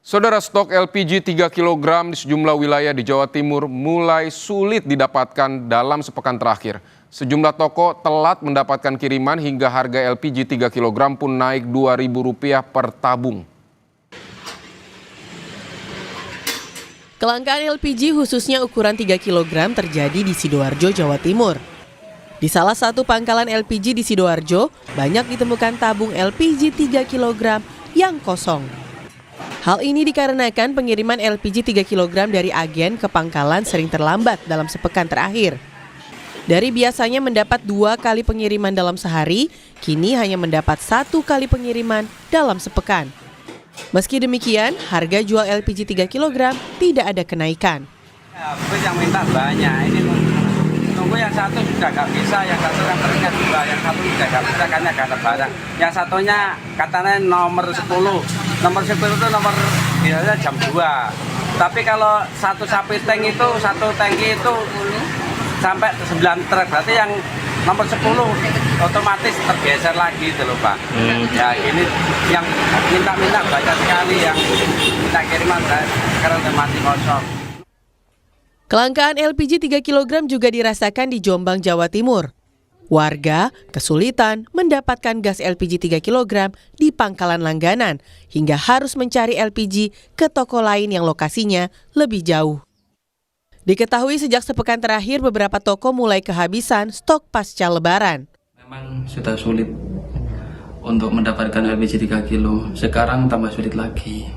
Saudara, stok LPG 3 kg di sejumlah wilayah di Jawa Timur mulai sulit didapatkan dalam sepekan terakhir. Sejumlah toko telat mendapatkan kiriman hingga harga LPG 3 kg pun naik Rp2.000 per tabung. Kelangkaan LPG khususnya ukuran 3 kg terjadi di Sidoarjo, Jawa Timur. Di salah satu pangkalan LPG di Sidoarjo, banyak ditemukan tabung LPG 3 kg yang kosong. Hal ini dikarenakan pengiriman LPG 3 kg dari agen ke pangkalan sering terlambat dalam sepekan terakhir. Dari biasanya mendapat 2 kali pengiriman dalam sehari, kini hanya mendapat 1 kali pengiriman dalam sepekan. Meski demikian, harga jual LPG 3 kg tidak ada kenaikan. Yang minta banyak, ini nunggu yang satu sudah nggak bisa, yang satu kan teringat juga, yang satu sudah nggak bisa karena nggak ada barang. Yang satunya katanya nomor 10 itu nomor biasanya jam 2. Tapi kalau satu sapi tank itu, satu tangki itu sampai 9 truk, berarti yang nomor 10 otomatis tergeser lagi itu loh Pak. Ya ini yang minta banyak sekali, yang minta kiriman sekarang udah mati kosong. Kelangkaan LPG 3 kg juga dirasakan di Jombang, Jawa Timur. Warga kesulitan mendapatkan gas LPG 3 kg di pangkalan langganan hingga harus mencari LPG ke toko lain yang lokasinya lebih jauh. Diketahui sejak sepekan terakhir beberapa toko mulai kehabisan stok pasca Lebaran. Memang sudah sulit untuk mendapatkan LPG 3 kilo, sekarang tambah sulit lagi.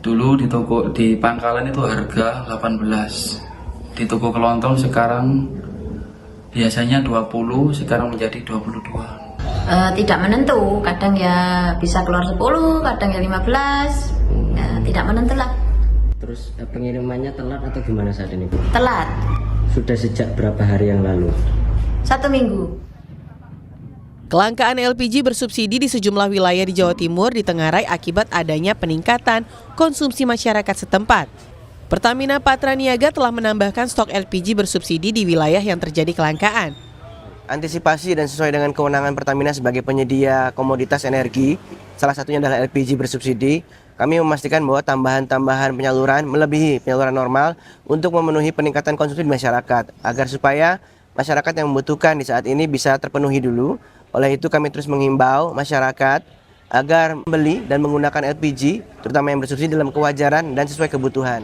Dulu di pangkalan itu harga 18, di toko kelontong sekarang biasanya 20, sekarang menjadi 22. Tidak menentu, kadang ya bisa keluar 10, kadang ya 15, tidak menentu lah. Terus pengirimannya telat atau gimana saat ini, Bu? Telat. Sudah sejak berapa hari yang lalu? 1 minggu. Kelangkaan LPG bersubsidi di sejumlah wilayah di Jawa Timur ditengarai akibat adanya peningkatan konsumsi masyarakat setempat. Pertamina Patraniaga telah menambahkan stok LPG bersubsidi di wilayah yang terjadi kelangkaan. Antisipasi dan sesuai dengan kewenangan Pertamina sebagai penyedia komoditas energi, salah satunya adalah LPG bersubsidi, kami memastikan bahwa tambahan-tambahan penyaluran melebihi penyaluran normal untuk memenuhi peningkatan konsumsi di masyarakat, agar supaya masyarakat yang membutuhkan di saat ini bisa terpenuhi dulu. Oleh itu kami terus menghimbau masyarakat agar membeli dan menggunakan LPG, terutama yang bersubsidi dalam kewajaran dan sesuai kebutuhan.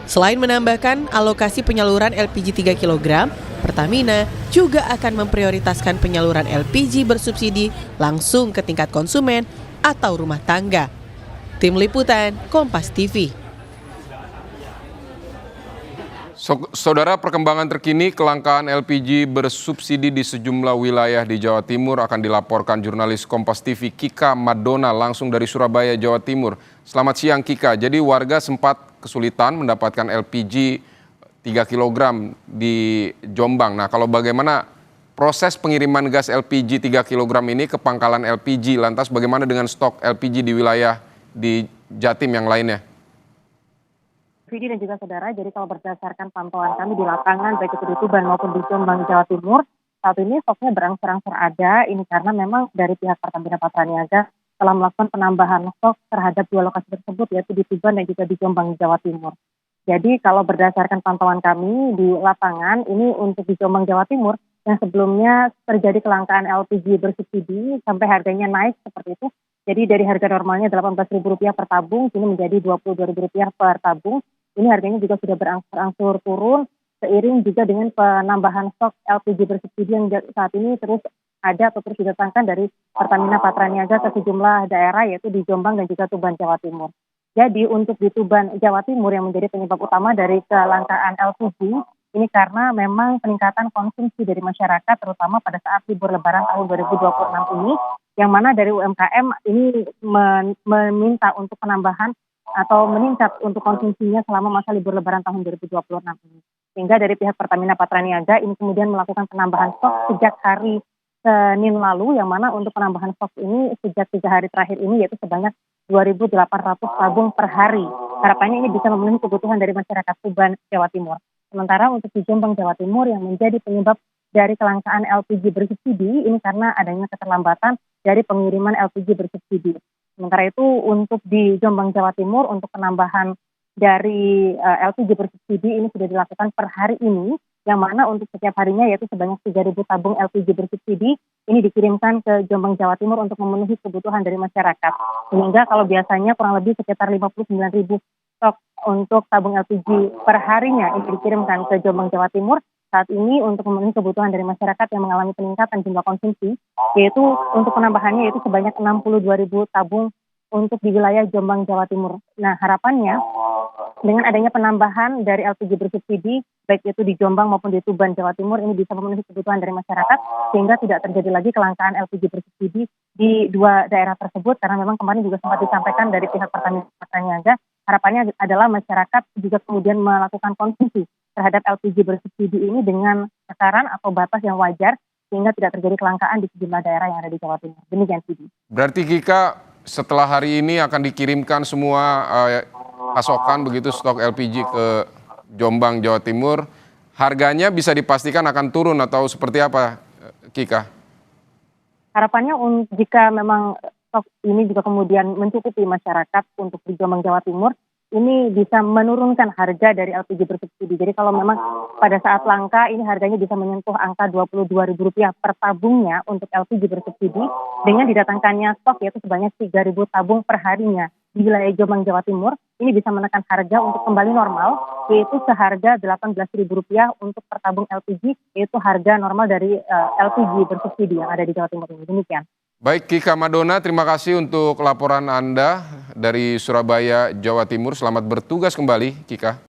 Selain menambahkan alokasi penyaluran LPG 3 kg, Pertamina juga akan memprioritaskan penyaluran LPG bersubsidi langsung ke tingkat konsumen atau rumah tangga. Tim Liputan, Kompas TV. Saudara, perkembangan terkini kelangkaan LPG bersubsidi di sejumlah wilayah di Jawa Timur akan dilaporkan jurnalis Kompas TV Kika Madona langsung dari Surabaya, Jawa Timur. Selamat siang Kika, jadi warga sempat kesulitan mendapatkan LPG 3 kg di Jombang. Nah, kalau bagaimana proses pengiriman gas LPG 3 kg ini ke pangkalan LPG, lantas bagaimana dengan stok LPG di wilayah di Jatim yang lainnya? Vidi dan juga saudara, jadi kalau berdasarkan pantauan kami di lapangan, baik itu di Tuban maupun di Jombang, Jawa Timur, saat ini stoknya berangsur-angsur ada. Ini karena memang dari pihak Pertamina Patraniaga telah melakukan penambahan stok terhadap 2 lokasi tersebut, yaitu di Tuban dan juga di Jombang, Jawa Timur. Jadi kalau berdasarkan pantauan kami di lapangan, ini untuk di Jombang, Jawa Timur, yang sebelumnya terjadi kelangkaan LPG bersubsidi sampai harganya naik seperti itu. Jadi dari harga normalnya Rp18.000 per tabung, kini menjadi Rp22.000 per tabung. Ini harganya juga sudah berangsur-angsur turun, seiring juga dengan penambahan stok LPG bersubsidi yang saat ini terus ada atau terus didatangkan dari Pertamina Patraniaga ke sejumlah daerah, yaitu di Jombang dan juga Tuban, Jawa Timur. Jadi untuk di Tuban, Jawa Timur yang menjadi penyebab utama dari kelangkaan LPG, ini karena memang peningkatan konsumsi dari masyarakat, terutama pada saat libur Lebaran tahun 2026 ini, yang mana dari UMKM ini meminta untuk penambahan atau meningkat untuk konsumsinya selama masa libur Lebaran tahun 2026 ini. Sehingga dari pihak Pertamina Patraniaga ini kemudian melakukan penambahan stok sejak hari Senin lalu, yang mana untuk penambahan stok ini sejak 3 hari terakhir ini yaitu sebanyak 2.800 tabung per hari. Harapannya ini bisa memenuhi kebutuhan dari masyarakat Tuban, Jawa Timur. Sementara untuk di Jombang, Jawa Timur yang menjadi penyebab dari kelangkaan LPG bersubsidi ini karena adanya keterlambatan dari pengiriman LPG bersubsidi. Sementara itu untuk di Jombang, Jawa Timur, untuk penambahan dari LPG bersubsidi ini sudah dilakukan per hari ini, yang mana untuk setiap harinya yaitu sebanyak 3.000 tabung LPG bersubsidi ini dikirimkan ke Jombang, Jawa Timur untuk memenuhi kebutuhan dari masyarakat. Sehingga kalau biasanya kurang lebih sekitar 59.000 stok untuk tabung LPG per harinya ini dikirimkan ke Jombang, Jawa Timur, saat ini untuk memenuhi kebutuhan dari masyarakat yang mengalami peningkatan jumlah konsumsi, yaitu untuk penambahannya yaitu sebanyak 62.000 tabung untuk di wilayah Jombang, Jawa Timur. Nah, harapannya dengan adanya penambahan dari LPG bersubsidi, baik itu di Jombang maupun di Tuban, Jawa Timur, ini bisa memenuhi kebutuhan dari masyarakat, sehingga tidak terjadi lagi kelangkaan LPG bersubsidi di dua daerah tersebut, karena memang kemarin juga sempat disampaikan dari pihak Pertamina Niaga, harapannya adalah masyarakat juga kemudian melakukan konsumsi terhadap LPG bersubsidi ini dengan takaran atau batas yang wajar, sehingga tidak terjadi kelangkaan di sejumlah daerah yang ada di Jawa Timur. Demikian, Sidi. Berarti Kika, setelah hari ini akan dikirimkan semua pasokan begitu stok LPG ke Jombang, Jawa Timur. Harganya bisa dipastikan akan turun atau seperti apa, Kika? Harapannya jika memang stok ini juga kemudian mencukupi masyarakat untuk di Jombang, Jawa Timur, ini bisa menurunkan harga dari LPG bersubsidi. Jadi kalau memang pada saat langka ini harganya bisa menyentuh angka Rp22.000 per tabungnya untuk LPG bersubsidi, dengan didatangkannya stok yaitu sebanyak 3.000 tabung per harinya di wilayah Jombang, Jawa Timur, ini bisa menekan harga untuk kembali normal, yaitu seharga Rp18.000 untuk per tabung LPG, yaitu harga normal dari LPG bersubsidi yang ada di Jawa Timur ini. Demikian. Baik, Kika Madona, terima kasih untuk laporan Anda dari Surabaya, Jawa Timur. Selamat bertugas kembali, Kika.